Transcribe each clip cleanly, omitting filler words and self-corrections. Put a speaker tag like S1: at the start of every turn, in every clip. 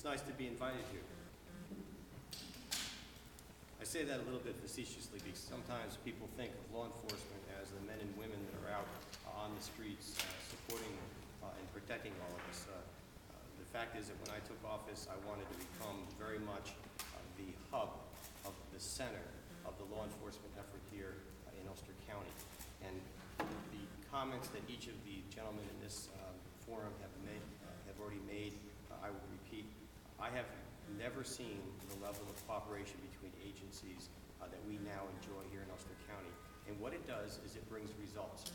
S1: nice to be invited here. I say that a little bit facetiously because sometimes people think of law enforcement as the men and women that are out on the streets supporting and protecting all of us. The fact is that when I took office, I wanted to become very much the hub of the center of the law enforcement effort here in Ulster County. And the comments that each of the gentlemen in this forum have already made, I will repeat. I have never seen the level of cooperation between agencies that we now enjoy here in Ulster County. And what it does is it brings results.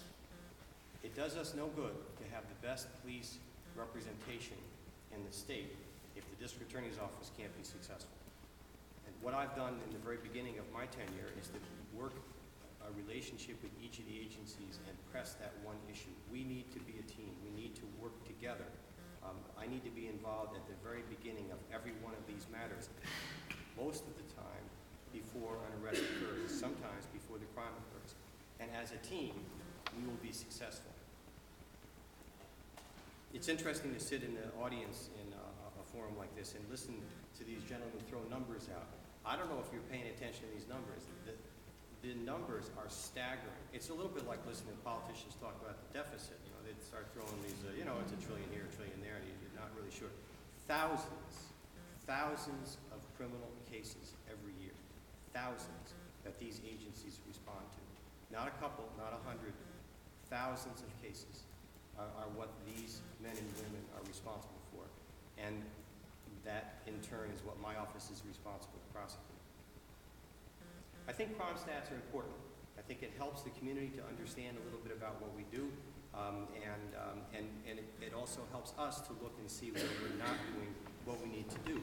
S1: It does us no good to have the best police representation in the state if the district attorney's office can't be successful. And what I've done in the very beginning of my tenure is to work a relationship with each of the agencies and press that one issue. We need to be a team. We need to work together. I need to be involved at the very beginning of every one of these matters, most of the time before an arrest occurs, sometimes before the crime occurs. And as a team, we will be successful. It's interesting to sit in the audience in a forum like this and listen to these gentlemen throw numbers out. I don't know if you're paying attention to these numbers. The numbers are staggering. It's a little bit like listening to politicians talk about the deficit. You know, they'd start throwing these, it's a trillion here, a trillion there, and you're not really sure. Thousands of criminal cases every year. Thousands that these agencies respond to. Not a couple, not 100. Thousands of cases are what these men and women are responsible for. And that, in turn, is what my office is responsible to prosecute. I think crime stats are important. I think it helps the community to understand a little bit about what we do, and it also helps us to look and see whether we're not doing what we need to do.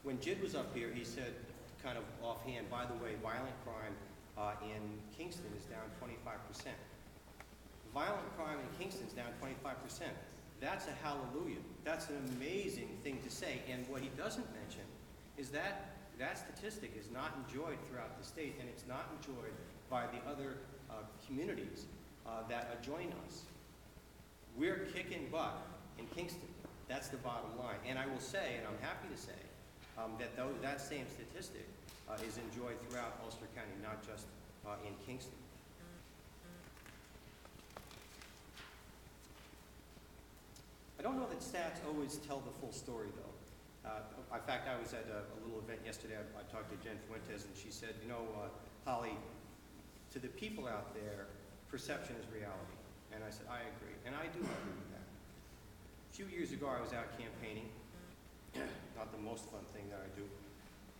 S1: When Jid was up here, he said, kind of offhand, by the way, violent crime in Kingston is down 25%. Violent crime in Kingston is down 25%. That's a hallelujah. That's an amazing thing to say. And what he doesn't mention is that that statistic is not enjoyed throughout the state, and it's not enjoyed by the other communities that adjoin us. We're kicking butt in Kingston. That's the bottom line. And I will say, and I'm happy to say, that same statistic is enjoyed throughout Ulster County, not just in Kingston. I don't know that stats always tell the full story, though. In fact, I was at a little event yesterday. I talked to Jen Fuentes, and she said, Holly, to the people out there, perception is reality. And I said, I agree. And I do agree with that. A few years ago, I was out campaigning. Not the most fun thing that I do.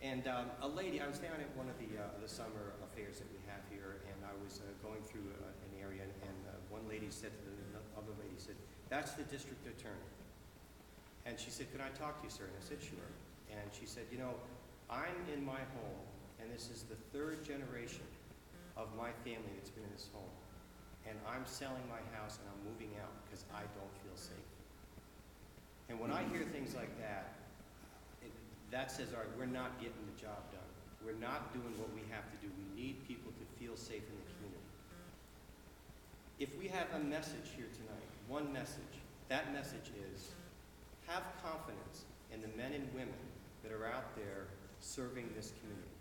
S1: And a lady, I was down at one of the summer affairs that we have here, and I was going through an area, and one lady said to the other lady, said, that's the district attorney. And she said, could I talk to you, sir? And I said, sure. And she said, I'm in my home, and this is the third generation of my family that's been in this home. And I'm selling my house, and I'm moving out because I don't feel safe. And when I hear things like that, that says, all right, we're not getting the job done. We're not doing what we have to do. We need people to feel safe in the community. If we have a message here tonight, one message, that message is, have confidence in the men and women that are out there serving this community.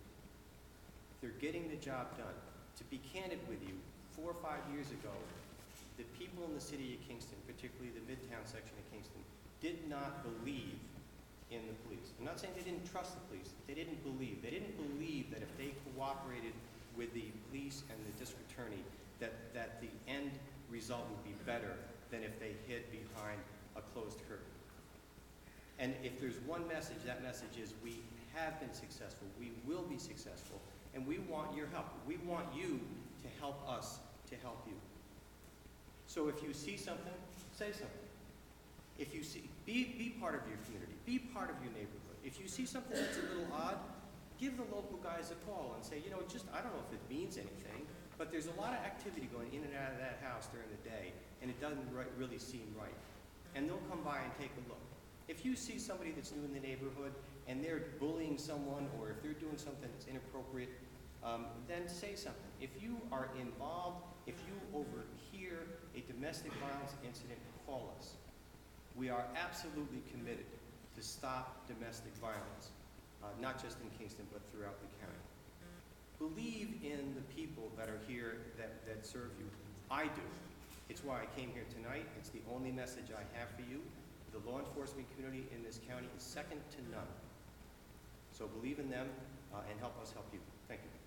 S1: They're getting the job done. To be candid with you, 4 or 5 years ago, the people in the city of Kingston, particularly the Midtown section of Kingston, did not believe in the police. I'm not saying they didn't trust the police. They didn't believe. They didn't believe that if they cooperated with the police and the district attorney, that the end result would be better than if they hid behind a closed curtain. And if there's one message, that message is we have been successful, we will be successful, and we want your help. We want you to help us to help you. So if you see something, say something. If you see, be part of your community, be part of your neighborhood. If you see something that's a little odd, give the local guys a call and say, I don't know if it means anything, but there's a lot of activity going in and out of that house during the day, and it doesn't really seem right. And they'll come by and take a look. If you see somebody that's new in the neighborhood and they're bullying someone, or if they're doing something that's inappropriate, then say something. If you are involved, if you overhear a domestic violence incident, call us. We are absolutely committed stop domestic violence, not just in Kingston, but throughout the county. Believe in the people that are here that serve you. I do. It's why I came here tonight. It's the only message I have for you. The law enforcement community in this county is second to none. So believe in them and help us help you. Thank you.